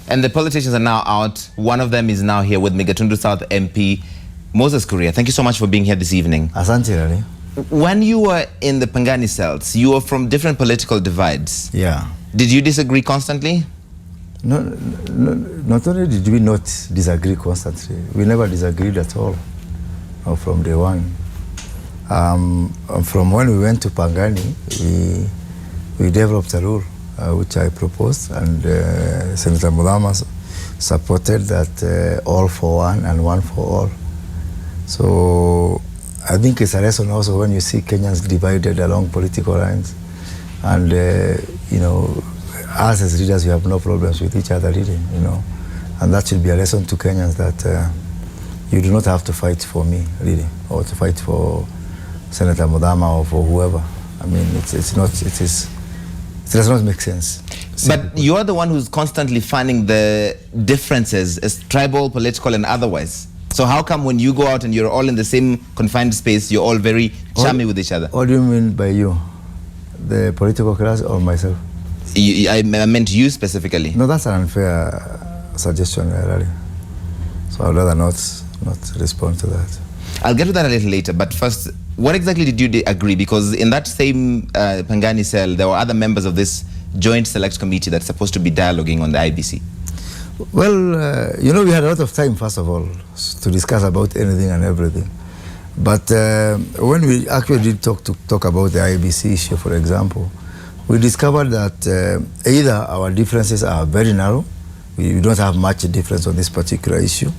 And the politicians are now out. One of them is now here with me, Gatundu South MP, Moses Kuria. Thank you so much for being here this evening. Asante, Rally. When you were in the Pangani cells, you were from different political divides. Yeah. Did you disagree constantly? No, not only did we not disagree constantly, we never disagreed at all from day one. From when we went to Pangani, we developed a rule which I proposed, and Senator Madowo supported that all for one and one for all. So I think it's a lesson also when you see Kenyans divided along political lines, and you know, us as leaders, we have no problems with each other, really, you know, and that should be a lesson to Kenyans that you do not have to fight for me, really, or to fight for Senator Madowo or for whoever. I mean, it does not make sense. But you're the one who's constantly finding the differences as tribal, political, and otherwise. So how come when you go out and you're all in the same confined space, you're all very chummy with each other? What do you mean by you? The political class or myself? I meant you specifically. No, that's an unfair suggestion, really. So I'd rather not respond to that. I'll get to that a little later, but first, what exactly did you agree? Because in that same Pangani cell, there were other members of this joint select committee that's supposed to be dialoguing on the IBC. Well, you know, we had a lot of time, first of all, to discuss about anything and everything. But when we actually did talk about the IBC issue, for example, we discovered that either our differences are very narrow, we don't have much difference on this particular issue,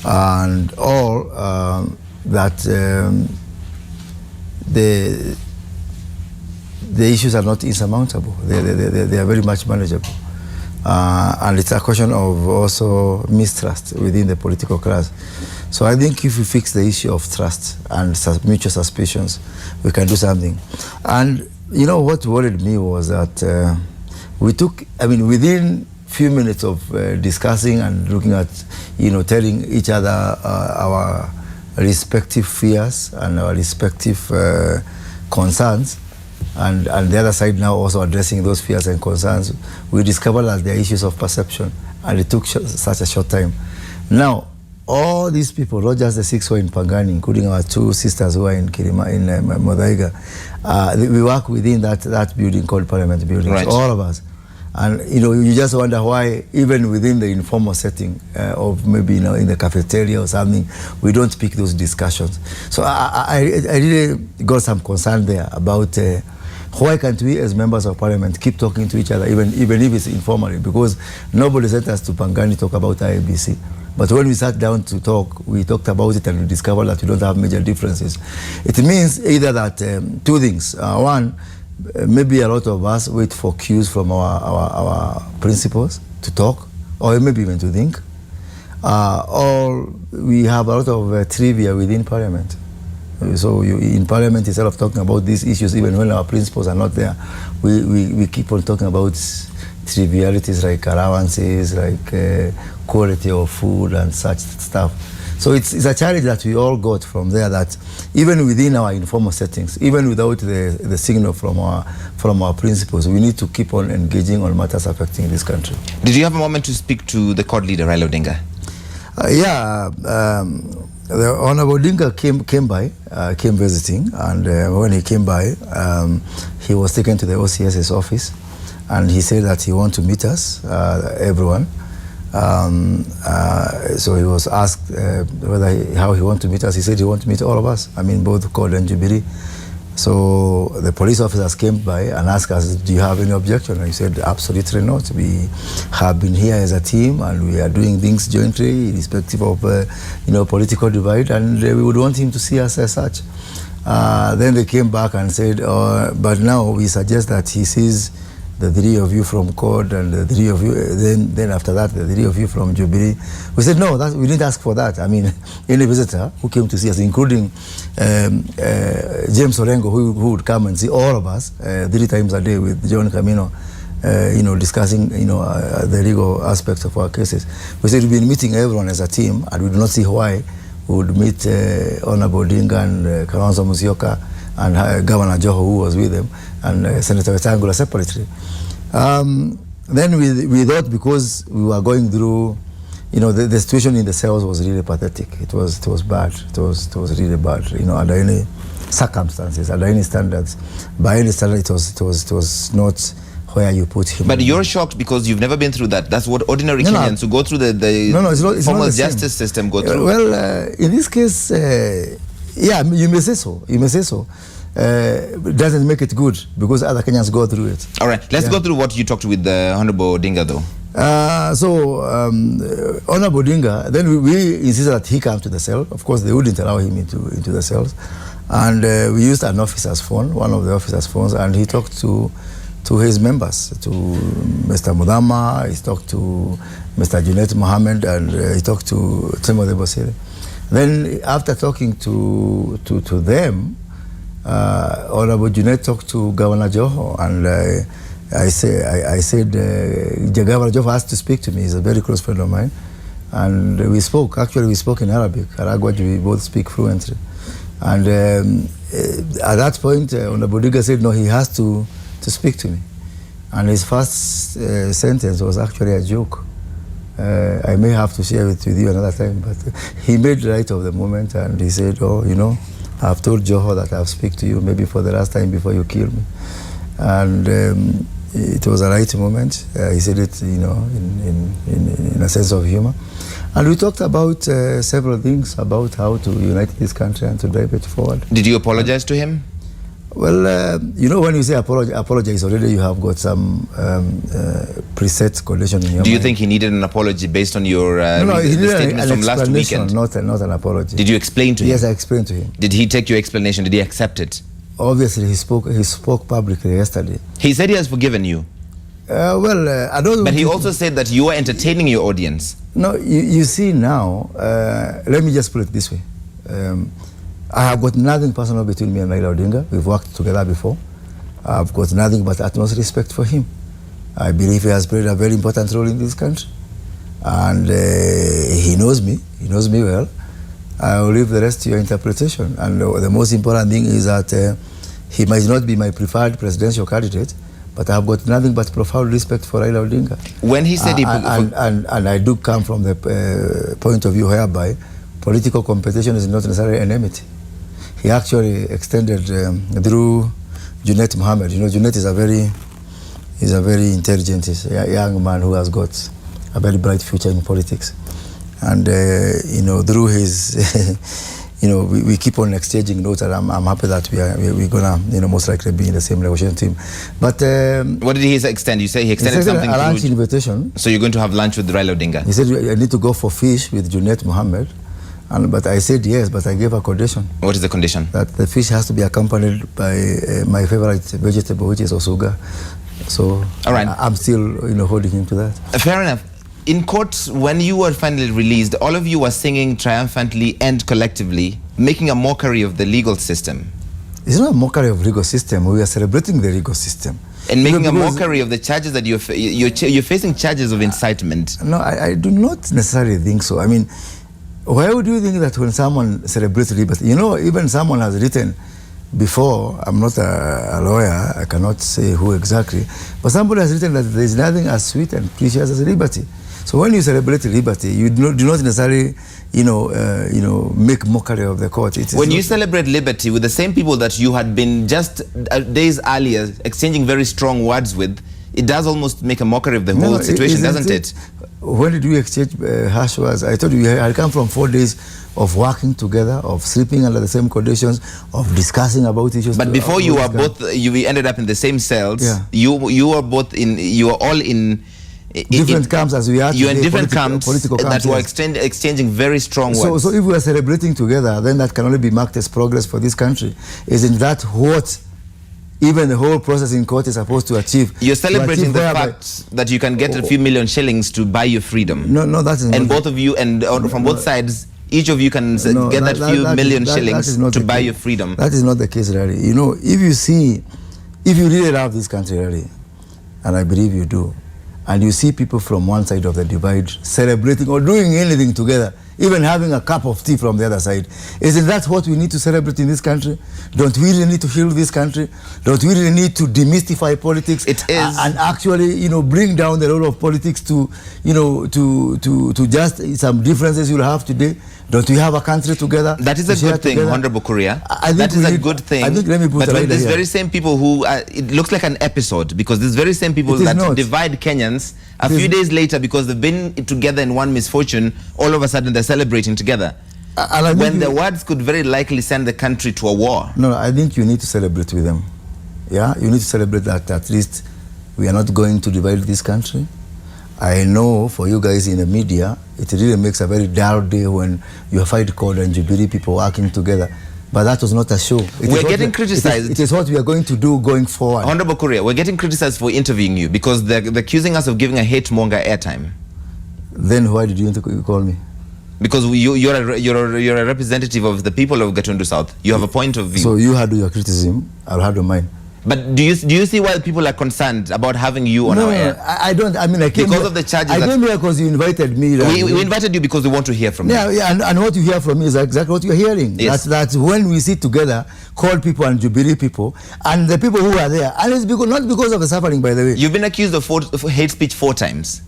and or that the issues are not insurmountable. They are very much manageable. And it's a question of also mistrust within the political class. So I think if we fix the issue of trust and mutual suspicions, we can do something. And you know what worried me was that within few minutes of discussing and looking at, you know, telling each other our respective fears and our respective concerns, and the other side now also addressing those fears and concerns, we discovered that there are issues of perception, and it took such a short time. Now, all these people, not just the 6 who are in Pangani, including our 2 sisters who are in Madowo, we work within that building called Parliament Building, right. So all of us. And you know, you just wonder why, even within the informal setting of maybe, you know, in the cafeteria or something, we don't pick those discussions. So I really got some concern there about why can't we as members of parliament keep talking to each other, even if it's informally, because nobody sent us to Pangani to talk about IBC. But when we sat down to talk, we talked about it and we discovered that we don't have major differences. It means either that 2 things. One, maybe a lot of us wait for cues from our principals to talk, or maybe even to think, or we have a lot of trivia within parliament. So in parliament, instead of talking about these issues, even when our principals are not there, we keep on talking about trivialities like allowances, like quality of food and such stuff. So it's a challenge that we all got from there, that even within our informal settings, even without the signal from our principals, we need to keep on engaging on matters affecting this country. Did you have a moment to speak to the court leader, Raila Odinga? The Honorable Odinga came visiting, and when he came by, he was taken to the OCS's office, and he said that he wants to meet us, everyone. So he was asked how he wants to meet us. He said he wants to meet all of us, I mean both CORD and Jubilee. So the police officers came by and asked us, do you have any objection? And he said, absolutely not. We have been here as a team and we are doing things jointly, irrespective of you know, political divide, and we would want him to see us as such. Then they came back and said, but now we suggest that he sees the 3 of you from CORD and the 3 of you, then after that, the 3 of you from Jubilee. We said, no, we didn't ask for that. I mean, any visitor who came to see us, including James Orengo, who would come and see all of us 3 times a day with John Camino, you know, discussing, you know, the legal aspects of our cases. We said we've been meeting everyone as a team, and we do not see why we would meet Honorable Odinga and Kalonzo Musyoka and Governor Joho, who was with them, and Senator Wetangula separately. Then we thought, because we were going through, the situation in the cells was really pathetic. It was bad. It was really bad. Under any circumstances, under any standards, by any standard, it was not where you put him. But you're shocked because you've never been through that. That's what ordinary Kenyans who go through the formal justice system go through. Well, in this case, yeah, you may say so. It doesn't make it good because other Kenyans go through it. All right, let's go through what you talked with the Honorable Odinga, though. Honorable Odinga, then we insisted that he come to the cell. Of course, they wouldn't allow him into the cells. And we used an officer's phone, one of the officer's phones, and he talked to his members, to Mr. Mudama, he talked to Mr. Junet Mohammed, and he talked to Timothy Bosire. Then after talking to them, Honorable Junet talked to Governor Joho, and I said, Governor Joho asked to speak to me. He's a very close friend of mine. And we spoke. Actually, we spoke in Arabic. Aragwaj, we both speak fluently. And at that point, Honorable Odinga said, no, he has to speak to me. And his first sentence was actually a joke. I may have to share it with you another time, but he made light of the moment, and he said, I've told Joho that I'll speak to you maybe for the last time before you kill me. And it was a right moment. He said it, in a sense of humor. And we talked about several things about how to unite this country and to drive it forward. Did you apologize to him? Well, when you say apologize, already you have got some preset condition in your mind. Do you think he needed an apology based on your he needed statements from last weekend? Not an apology. Did you explain to him? Yes, I explained to him. Did he take your explanation? Did he accept it? Obviously, he spoke publicly yesterday. He said he has forgiven you. I don't. But he also said that you were entertaining your audience. No, you see now, let me just put it this way. I have got nothing personal between me and Raila Odinga. We've worked together before. I've got nothing but utmost respect for him. I believe he has played a very important role in this country. And he knows me. He knows me well. I will leave the rest to your interpretation. And the most important thing is that he might not be my preferred presidential candidate, but I have got nothing but profound respect for Raila Odinga. When he said and I do come from the point of view whereby political competition is not necessarily enmity. He actually extended through Junet Mohammed. Junet is a very intelligent young man who has got a very bright future in politics. And through his, we keep on exchanging notes, and I'm happy that we're gonna, most likely be in the same negotiation team. But what did he extend? You say he extended something a lunch invitation. So you're going to have lunch with Raila Odinga? He said I need to go for fish with Junet Mohammed, but I said yes, but I gave a condition. What is the condition? That the fish has to be accompanied by my favorite vegetable, which is osuga. So all right. I'm still holding him to that. Fair enough. In court, when you were finally released, all of you were singing triumphantly and collectively, making a mockery of the legal system. It's not a mockery of the legal system. We are celebrating the legal system. And making a mockery of the charges that you're facing charges of incitement. No, I do not necessarily think so. I mean, why would you think that when someone celebrates liberty, even someone has written before, I'm not a lawyer, I cannot say who exactly, but somebody has written that there is nothing as sweet and precious as liberty. So when you celebrate liberty, you do not necessarily, make mockery of the court. When you celebrate liberty with the same people that you had been just days earlier exchanging very strong words with, it does almost make a mockery of the whole situation, doesn't it? When did we exchange harsh words? I told you, I come from 4 days of working together, of sleeping under the same conditions, of discussing about issues. But before you were both, we ended up in the same cells. Yeah. You were all in different camps as we are. You're in different camps that were exchanging very strong words. So if we are celebrating together, then that can only be marked as progress for this country. Isn't that what even the whole process in court is supposed to achieve? You're celebrating the fact that you can get a few million shillings to buy your freedom. No, that is not. And both of you, from both sides, each of you can get that few million shillings to buy your freedom. That is not the case, really. If you really love this country, really, and I believe you do, and you see people from one side of the divide celebrating or doing anything together, even having a cup of tea from the other side. Isn't that what we need to celebrate in this country? Don't we really need to heal this country? Don't we really need to demystify politics? It is. And actually, you know, bring down the role of politics to, you know, to just some differences you'll have today? Don't we have a country together? That is a good thing, together? Honorable Kuria. I think that is a good thing. I think, let me put but when these here. very same people who, it looks like an episode, because these very same people that divide Kenyans, a few days later, because they've been together in one misfortune, all of a sudden they're celebrating together. When the words could very likely send the country to a war. No, I think you need to celebrate with them. Yeah, you need to celebrate that at least we are not going to divide this country. I know for you guys in the media, it really makes a very dull day when you fight CORD and Jubilee people working together. But that was not a show. We're getting criticized. It is what we are going to do going forward. Honorable Kuria, we're getting criticized for interviewing you because they're accusing us of giving a hate monger airtime. Then why did you call me? Because you're a representative of the people of Gatundu South. You have a point of view. So you had your criticism, I'll have mine. But do you see why people are concerned about having you on our air? I don't. I mean, I came because here, of the charges. I came here because you invited me. We invited you because we want to hear from you. Yeah, and what you hear from me is exactly what you're hearing. Yes. That's when we sit together, CORD people and Jubilee people, and the people who are there. And it's because, not because of the suffering, by the way. You've been accused of hate speech 4 times.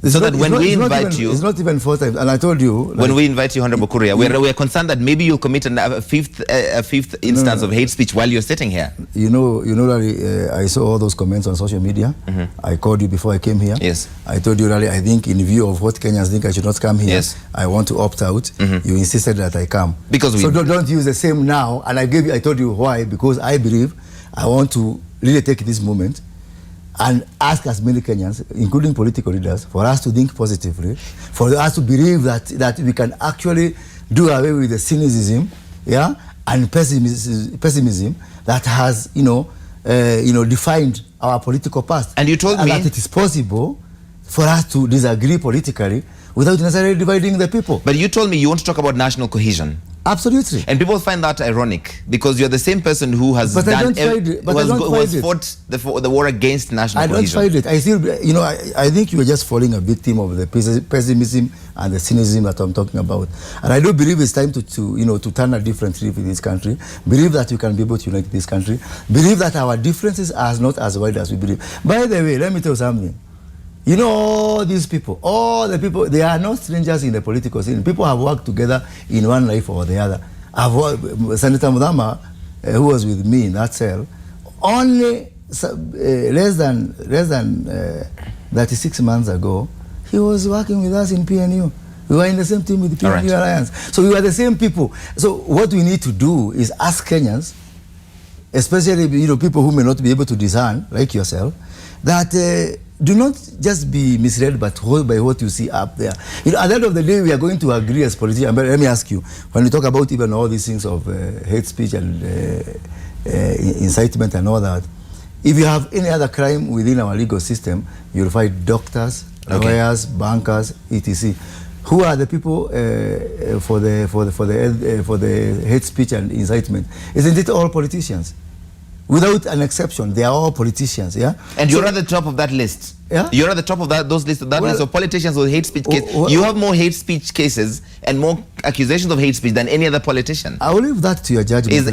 It's so not, that when we invite you... It's not even 4 times. And I told you... Like, when we invite you, Honorable Kuria, we're concerned that maybe you'll commit a fifth instance of hate speech while you're sitting here. You know that I saw all those comments on social media. I called you before I came here. Yes. I told you, I think in view of what Kenyans think I should not come here, yes. I want to opt out. You insisted that I come. Because so don't use the same now. And I told you why. Because I believe I want to really take this moment and ask as many Kenyans, including political leaders, for us to think positively, for us to believe that we can actually do away with the cynicism, yeah, and pessimism that has, defined our political past. And you told me that it is possible for us to disagree politically without necessarily dividing the people. But you told me you want to talk about national cohesion. Absolutely. And people find that ironic because you're the same person who has fought the war against national cohesion. I don't find it. I still, I think you are just falling a victim of the pessimism and the cynicism that I'm talking about. And I do believe it's time to turn a different leaf in this country. Believe that you can be able to unite this country. Believe that our differences are not as wide as we believe. By the way, let me tell you something. You know, all these people, all the people, they are not strangers in the political scene. People have worked together in one life or the other. Senator Mudama, who was with me in that cell, only less than 36 months ago, he was working with us in PNU. We were in the same team with the PNU Alliance. So we were the same people. So what we need to do is ask Kenyans, especially people who may not be able to discern, like yourself, that do not just be misled by what you see up there. At the end of the day, we are going to agree as politicians. But let me ask you, when we talk about even all these things of hate speech and incitement and all that, if you have any other crime within our legal system, you'll find doctors, lawyers, bankers, etc. Who are the people for the hate speech and incitement? Isn't it all politicians? Without an exception, they are all politicians, yeah? And you're at the top of that list. Yeah? You're at the top of those list of politicians with hate speech cases. You have more hate speech cases and more accusations of hate speech than any other politician. I will leave that to your judgment.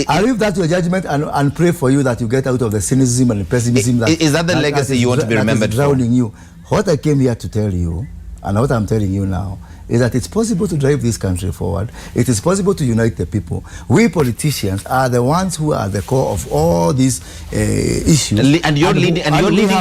I'll leave that to your judgment and pray for you that you get out of the cynicism and the pessimism. Is that the legacy you want to be remembered for? Drowning you. What I came here to tell you, and what I'm telling you now, is that it's possible to drive this country forward. It is possible to unite the people. We politicians are the ones who are the core of all these issues. And you're leading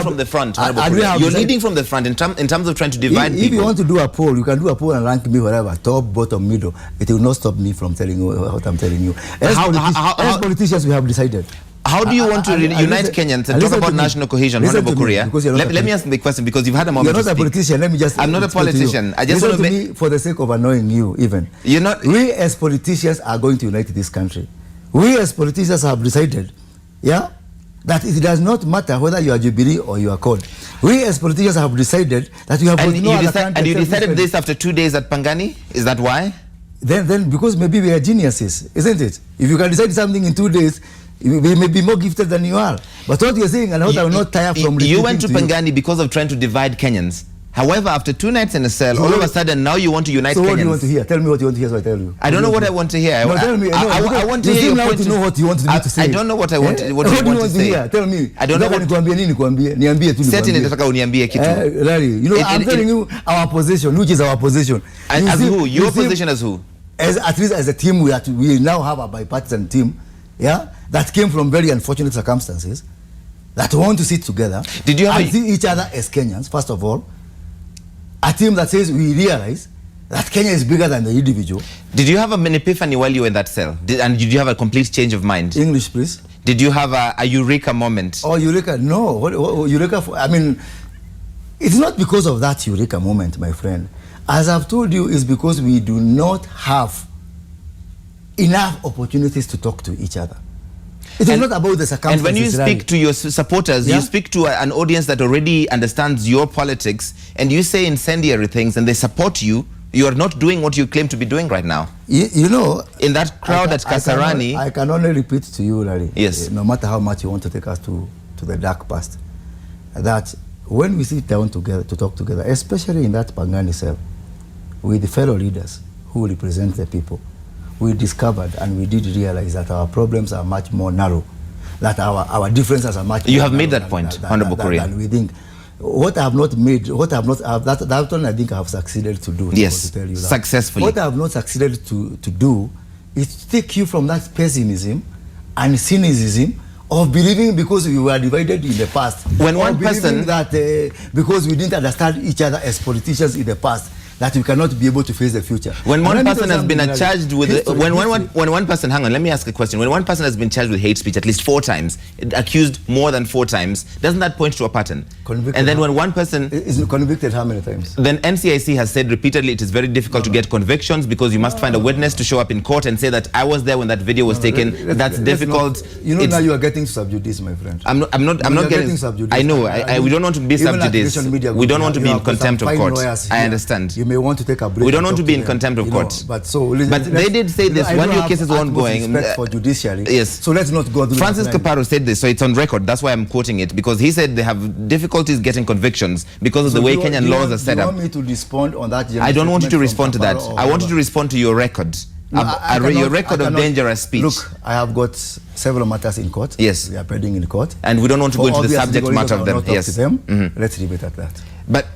from the front. You're leading from the front in terms of trying to divide people. If you want to do a poll, you can do a poll and rank me wherever, top, bottom, middle. It will not stop me from telling you what I'm telling you. As politicians, we have decided. How do you want to unite Kenyans and talk about national cohesion, Honorable Kuria? Let me ask the question because you've had a moment. You're not a politician. Let me just. I'm not a politician. I just want to me for the sake of annoying you. Even you're not. We as politicians are going to unite this country. We as politicians have decided, yeah, that it does not matter whether you are Jubilee or you are CORD. We as politicians have decided that you have and you decided this after 2 days at Pangani. Is that why? Then because maybe we are geniuses, isn't it? If you can decide something in 2 days, we may be more gifted than you are. But what you're saying, and what I will not tire from you went to Pangani because of trying to divide Kenyans. However, after 2 nights in a cell, all of a sudden now you want to unite Kenyans. So what do you want to hear? Tell me what you want to hear so I tell you. I don't know what I want to hear. No, tell me. I want to hear your point. To know what you want me to say. I don't know what I want. What do you want to say? Hear? Tell me. I don't know what nikwambie nini nikwambie. Niambie tu. Certainly nataka uniambie kitu. Larry, you know, I'm telling you our position, which is our position. As who? Your position as who? As at least as a team, we now have a bipartisan team, yeah, that came from very unfortunate circumstances, that want to sit together and see each other as Kenyans. First of all, a team that says we realize that Kenya is bigger than the individual. Did you have an epiphany while you were in that cell? And did you have a complete change of mind? English, please. Did you have a eureka moment? Oh, eureka? No. What eureka? I mean, it's not because of that eureka moment, my friend. As I've told you, it's because we do not have enough opportunities to talk to each other. It is not about the circumstances. And when you speak to your supporters, you speak to an audience that already understands your politics, and you say incendiary things, and they support you. You are not doing what you claim to be doing right now. You know, in that crowd at Kasarani. I can only repeat to you, Larry. Yes. No matter how much you want to take us to the dark past, that when we sit down together to talk together, especially in that Pangani cell, with the fellow leaders who represent the people, we discovered and we did realize that our problems are much more narrow, that our differences are much. You have made that point, Honorable Kuria. And we think what I have not made, what I have not, that one I think I have succeeded to do. Yes, to tell you that. Successfully. What I have not succeeded to do is to take you from that pessimism and cynicism of believing because we were divided in the past. When one person that because we didn't understand each other as politicians in the past, that we cannot be able to face the future. When one person has been charged with when one person, hang on, let me ask a question. When one person has been charged with hate speech at least 4 times, accused more than 4 times, doesn't that point to a pattern? Convicted. And then when one person is convicted how many times? Then NCIC has said repeatedly it is very difficult to get convictions because you must find a witness to show up in court and say that I was there when that video was taken. That's difficult. You know, now you are getting to subjudice, my friend. I'm not getting subjudice. I know. We don't want to be subjudice. We don't want to be in contempt of court. I understand. You may want to take a break. We don't want to be in contempt of court. But they did say this when your cases were ongoing. Respect for judiciary. Yes. So let's not go through. Francis Kaparo said this, so it's on record. That's why I'm quoting it, because he said they have difficulties getting convictions because of the way Kenyan laws are set up. You want me to respond on that? I don't want you to respond to that. I want you to respond to your record. Your record of dangerous speech. Look, I have got several matters in court. Yes. They are pending in court. And we don't want to go into the subject matter of them. Yes. Let's leave it at that. But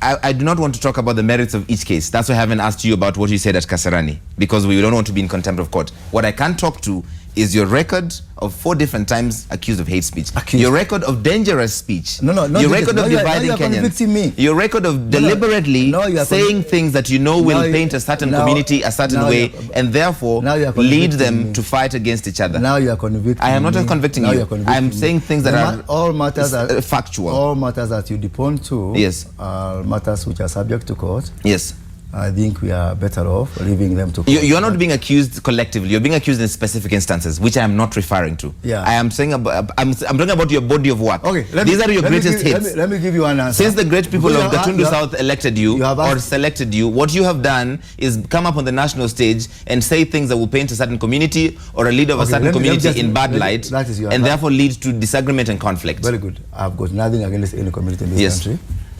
I do not want to talk about the merits of each case. That's why I haven't asked you about what you said at Kasarani, because we don't want to be in contempt of court. What I can talk to is your record of 4 different times accused of hate speech. Your record of dangerous speech. No, your record of dividing Kenyans. Your record of deliberately saying things that you know will paint a certain community a certain way and therefore lead them to fight against each other. Now you are convicting I am not convicting you. I am saying things that are all matters are factual. All matters that you depend to are matters which are subject to court. Yes. I think we are better off leaving them to court. You are not being accused collectively. You're being accused in specific instances, which I am not referring to. Yeah. I am saying about, I'm talking about your body of work. Okay. These are your greatest hits. Let me give you an answer. Since the great people of Gatundu South elected you or selected you, what you have done is come up on the national stage and say things that will paint a certain community or a leader of a certain community in bad light, and therefore lead to disagreement and conflict. Very good. I've got nothing against any community in this country.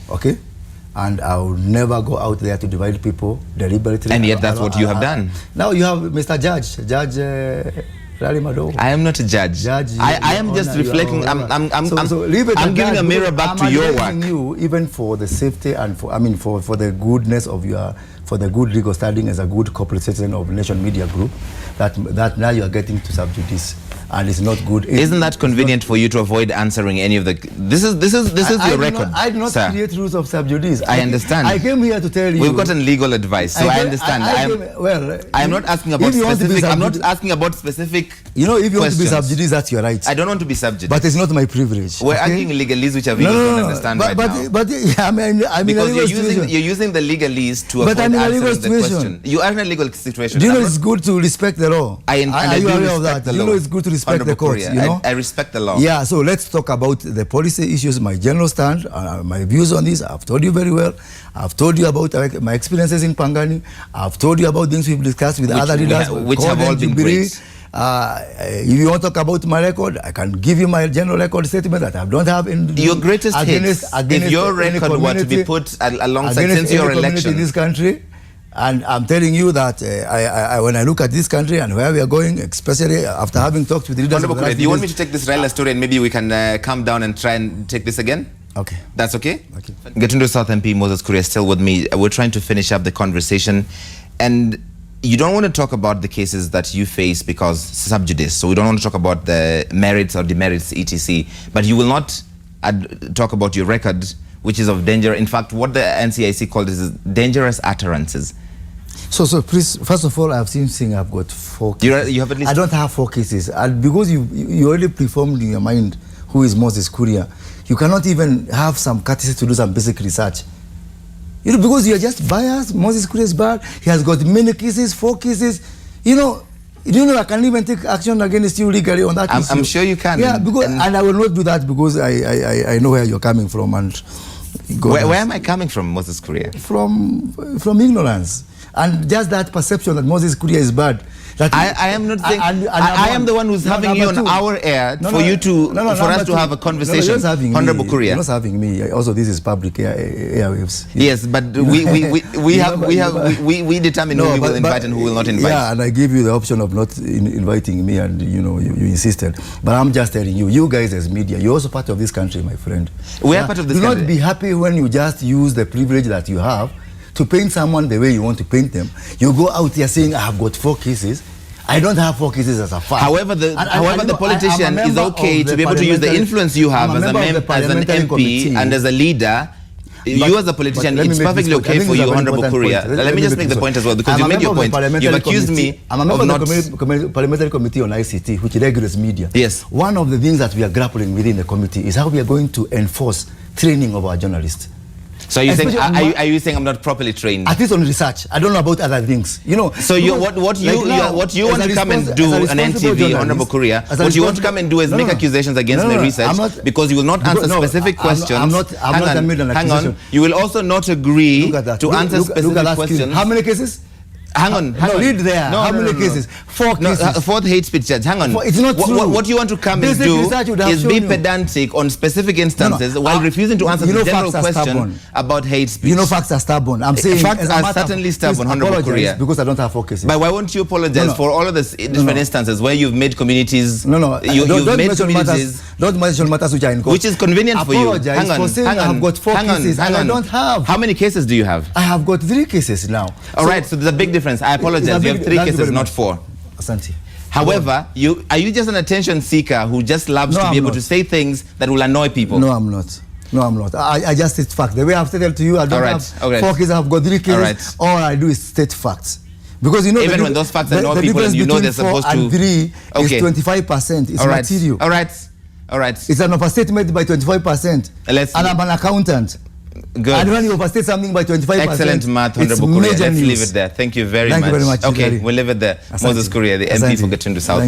Okay? And I will never go out there to divide people deliberately. And yet that's what you have done. Now you have Mr. Judge Madowo. I am not a judge. I am just reflecting. I'm giving a mirror back to your work. You, even for the safety and for the goodness of for the good legal standing as a good corporate citizen of Nation Media Group, that now you are getting to subjudice. And it's not good. Isn't that convenient for you to avoid answering any of the? This is your record. I do not create rules of subjudice. I understand. I came here to tell you. We've gotten legal advice, so I understand. I am not asking about specific. I'm not asking about specific. You know, if you want to be subjudice, that's your right. I don't want to be subjudice. But it's not my privilege. We're arguing legalese, which I really don't understand right now. But I mean, because you're using the legalese to avoid answering the question. You are in a legal situation. Do you know it's good to respect the law? Are you aware of that? Do you know it's good to respect the courts, you know? I respect the law. Yeah, so let's talk about the policy issues, my general stand, my views on this. I've told you very well. I've told you about my experiences in Pangani. I've told you about things we've discussed with other leaders. Which have all been great. If you want to talk about my record, I can give you my general record statement that I don't have in your greatest hits. If your record were to be put alongside since your election in this country, and I'm telling you that when I look at this country and where we are going, especially after having talked with the leaders. Honorable Kuria, do you want me to take this Raila story and maybe we can calm down and try and take this again? Okay. That's okay? Okay. Gatundu South MP Moses Kuria is still with me. We're trying to finish up the conversation. And you don't want to talk about the cases that you face because sub judice. So we don't want to talk about the merits or demerits, etc. But you will not talk about your record, which is of danger. In fact, what the NCIC called is dangerous utterances. So please, first of all, I've seen I've got 4 cases. You have at least... I don't have 4 cases. And because you already preformed in your mind who is Moses Kuria, you cannot even have some courtesy to do some basic research. You know, because you are just biased. Moses Kuria is bad. He has got many cases, 4 cases. You know, I can even take action against you legally on that issue. I'm sure you can. Yeah, because, and I will not do that because I know where you're coming from. And where am I coming from, Moses Kuria? From ignorance. And just that perception that Moses Kuria is bad. That I am not saying. I am the one who's having you on our air for us to have a conversation. Honorable Kuria. You're not having me. Also, this is public airwaves. Yes, but we determine who we will invite and who will not invite. Yeah, and I give you the option of not inviting me, and you insisted. But I'm just telling you, you guys as media, you're also part of this country, my friend. We are part of this country. Do not be happy when you just use the privilege that you have to paint someone the way you want to paint them. You go out here saying, I have got 4 cases. I don't have 4 cases as a fact. However, the politician is okay to be able to use the influence you have as an MP and as a leader. You as a politician, it's perfectly okay for you, Honorable Kuria. Let me just make the point as well, because you made your point. You've accused me of not... I'm a member of the Parliamentary Committee on ICT, which regulates media. Yes. One of the things that we are grappling within the committee is how we are going to enforce training of our journalists. So are you saying I'm not properly trained? At least on research. I don't know about other things. You know. So what you want to come and do an NTV, Honorable Kuria, what you want to come and do is make accusations against my research because you will not answer specific questions. I'm not hang on. You will also not agree to answer specific questions. How many cases? Hang on. Read there. How many cases? 4 cases. 4th hate speech judge. Hang on. It's not true. What you want to come and do is be pedantic on specific instances while refusing to answer the general question about hate speech. You know, facts are stubborn. I'm saying facts are certainly stubborn, Honorable Kuria. Because I don't have 4 cases. But why won't you apologize for all of the different instances where you've made communities? You've made communities. Don't mention matters which are in court. Which is convenient for you. Hang on. I've got 4 cases and I don't have. How many cases do you have? I have got 3 cases now. All right. So there's a big difference. I apologize. You have 3 cases, not 4. Asante. However, are you just an attention seeker who just loves to be able to say things that will annoy people? No, I'm not. No, I'm not. I just state facts. The way I've stated to you, I don't have 4 cases. I've got 3 cases. All I do is state facts. Because you know, even when those facts annoy people and you know they're supposed to. 4 and 3 is 25%. It's material. All right. It's an overstatement by 25%. And I'm an accountant. Good. And when you overstate something by 25%, excellent math, Honorable Kuria. Let's leave it there. Thank you very much. Thank you very much. Okay, we'll leave it there. Moses Kuria, the MP for Gatundu South.